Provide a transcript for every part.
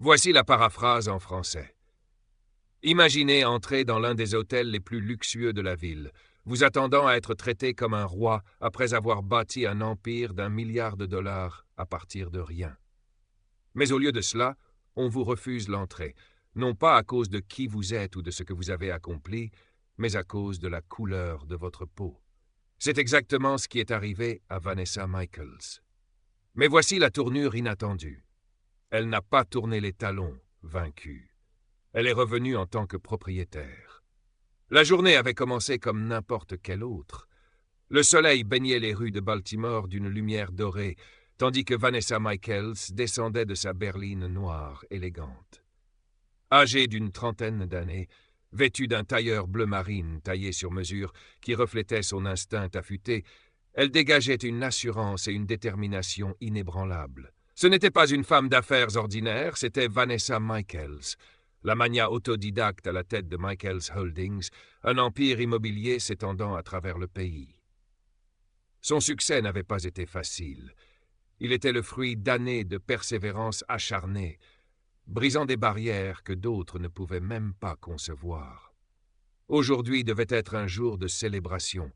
Voici la paraphrase en français. Imaginez entrer dans l'un des hôtels les plus luxueux de la ville, vous attendant à être traité comme un roi après avoir bâti un empire d'1 milliard de dollars à partir de rien. Mais au lieu de cela, on vous refuse l'entrée, non pas à cause de qui vous êtes ou de ce que vous avez accompli, mais à cause de la couleur de votre peau. C'est exactement ce qui est arrivé à Vanessa Michaels. Mais voici la tournure inattendue. Elle n'a pas tourné les talons, vaincue. Elle est revenue en tant que propriétaire. La journée avait commencé comme n'importe quelle autre. Le soleil baignait les rues de Baltimore d'une lumière dorée, tandis que Vanessa Michaels descendait de sa berline noire élégante. Âgée d'une trentaine d'années, vêtue d'un tailleur bleu marine taillé sur mesure qui reflétait son instinct affûté, elle dégageait une assurance et une détermination inébranlables. Ce n'était pas une femme d'affaires ordinaire, c'était Vanessa Michaels, la mania autodidacte à la tête de Michaels Holdings, un empire immobilier s'étendant à travers le pays. Son succès n'avait pas été facile. Il était le fruit d'années de persévérance acharnée, brisant des barrières que d'autres ne pouvaient même pas concevoir. Aujourd'hui devait être un jour de célébration,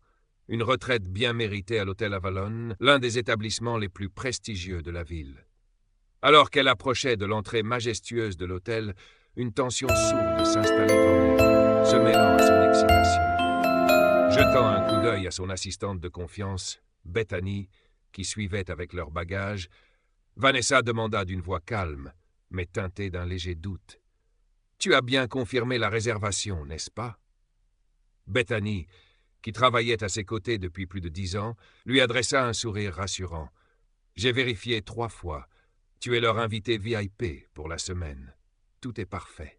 une retraite bien méritée à l'hôtel Avalon, l'un des établissements les plus prestigieux de la ville. Alors qu'elle approchait de l'entrée majestueuse de l'hôtel, une tension sourde s'installait en elle, se mêlant à son excitation. Jetant un coup d'œil à son assistante de confiance, Bethany, qui suivait avec leurs bagages, Vanessa demanda d'une voix calme, mais teintée d'un léger doute. « Tu as bien confirmé la réservation, n'est-ce pas ?» Bethany, qui travaillait à ses côtés depuis plus de 10 ans, lui adressa un sourire rassurant. « J'ai vérifié 3 fois. Tu es leur invité VIP pour la semaine. Tout est parfait. »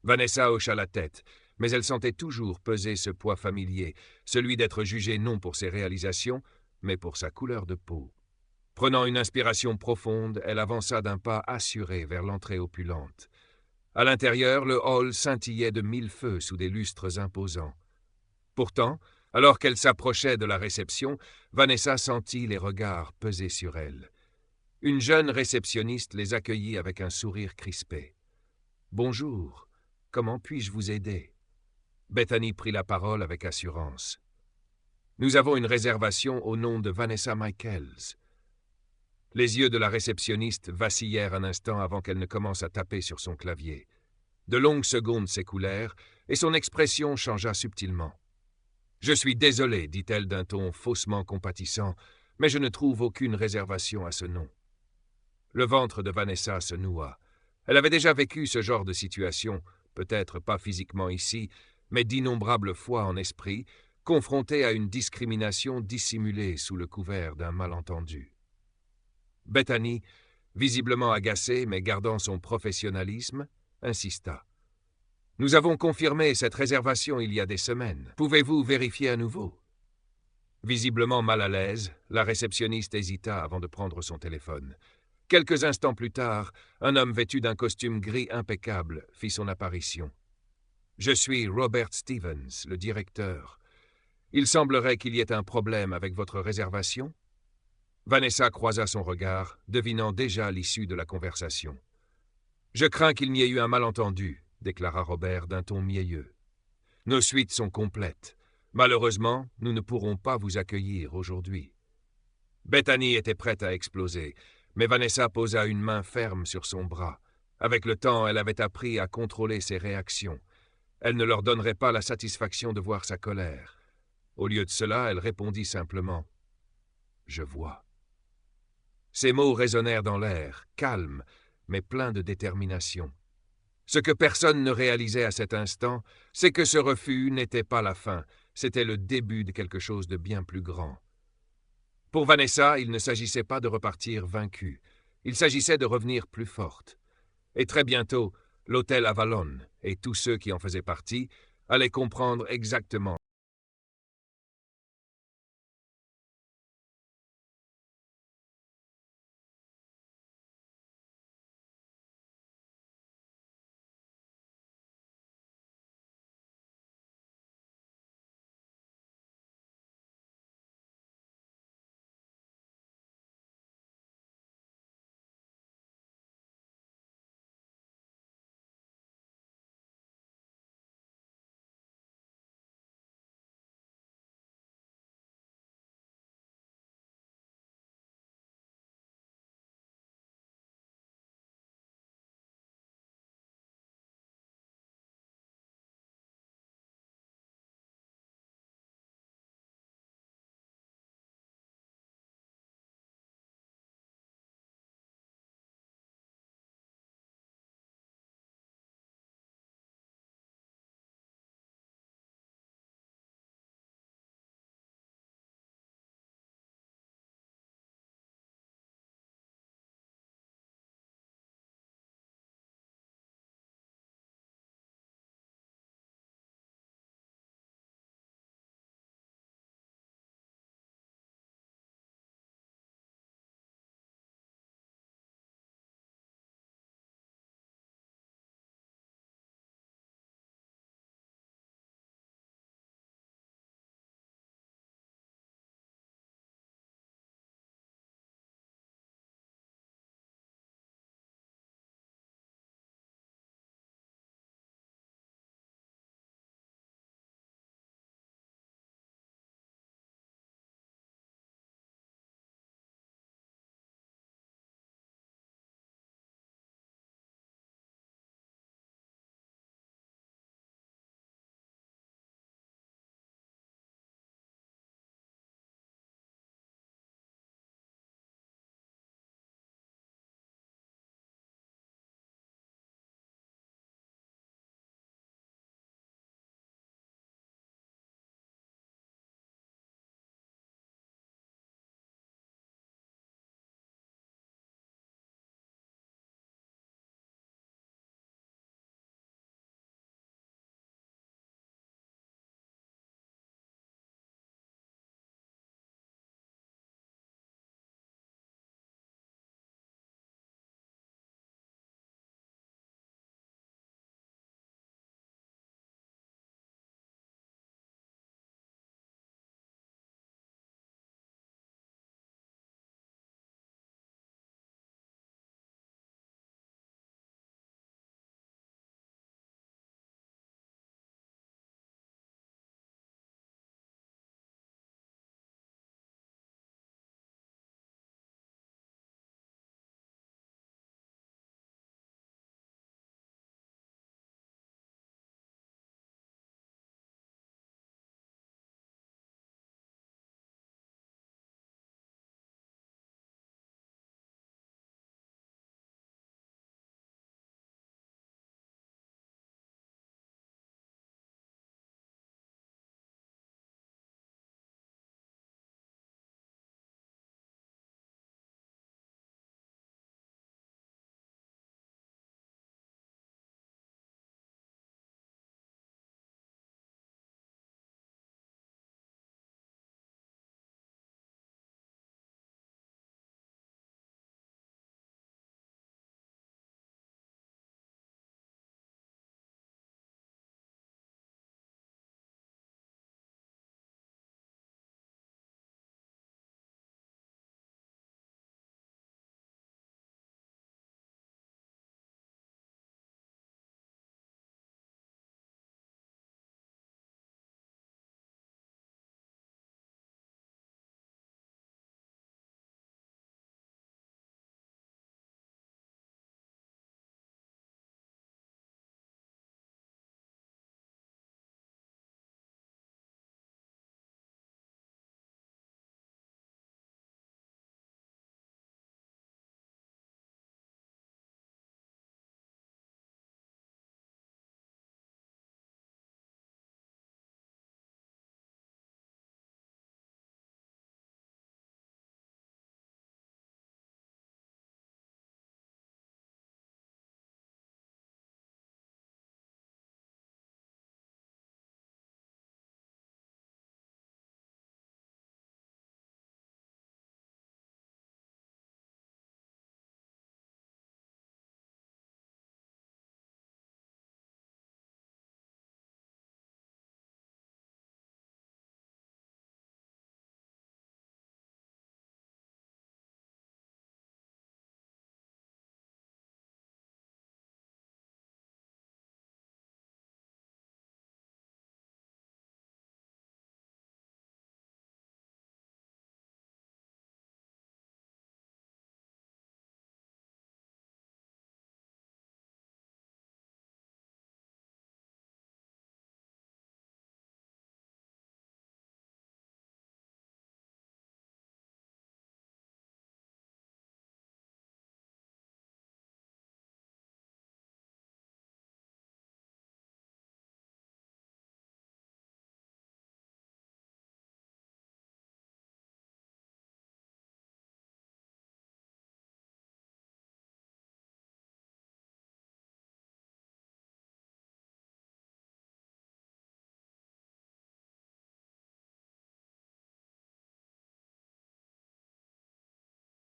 Vanessa hocha la tête, mais elle sentait toujours peser ce poids familier, celui d'être jugée non pour ses réalisations, mais pour sa couleur de peau. Prenant une inspiration profonde, elle avança d'un pas assuré vers l'entrée opulente. À l'intérieur, le hall scintillait de 1000 feux sous des lustres imposants. Pourtant, alors qu'elle s'approchait de la réception, Vanessa sentit les regards peser sur elle. Une jeune réceptionniste les accueillit avec un sourire crispé. « Bonjour, comment puis-je vous aider ?» Bethany prit la parole avec assurance. « Nous avons une réservation au nom de Vanessa Michaels. » Les yeux de la réceptionniste vacillèrent un instant avant qu'elle ne commence à taper sur son clavier. De longues secondes s'écoulèrent et son expression changea subtilement. « Je suis désolé, dit-elle d'un ton faussement compatissant, mais je ne trouve aucune réservation à ce nom. » Le ventre de Vanessa se noua. Elle avait déjà vécu ce genre de situation, peut-être pas physiquement ici, mais d'innombrables fois en esprit, confrontée à une discrimination dissimulée sous le couvert d'un malentendu. Bethany, visiblement agacée mais gardant son professionnalisme, insista. « Nous avons confirmé cette réservation il y a des semaines. Pouvez-vous vérifier à nouveau ?» Visiblement mal à l'aise, la réceptionniste hésita avant de prendre son téléphone. Quelques instants plus tard, un homme vêtu d'un costume gris impeccable fit son apparition. « Je suis Robert Stevens, le directeur. Il semblerait qu'il y ait un problème avec votre réservation ?» Vanessa croisa son regard, devinant déjà l'issue de la conversation. « Je crains qu'il n'y ait eu un malentendu, » déclara Robert d'un ton mielleux. « Nos suites sont complètes. Malheureusement, nous ne pourrons pas vous accueillir aujourd'hui. » Bethany était prête à exploser, mais Vanessa posa une main ferme sur son bras. Avec le temps, elle avait appris à contrôler ses réactions. Elle ne leur donnerait pas la satisfaction de voir sa colère. Au lieu de cela, elle répondit simplement « Je vois ». Ces mots résonnèrent dans l'air, calmes, mais pleins de détermination. Ce que personne ne réalisait à cet instant, c'est que ce refus n'était pas la fin, c'était le début de quelque chose de bien plus grand. Pour Vanessa, il ne s'agissait pas de repartir vaincue, il s'agissait de revenir plus forte. Et très bientôt, l'hôtel Avalon et tous ceux qui en faisaient partie allaient comprendre exactement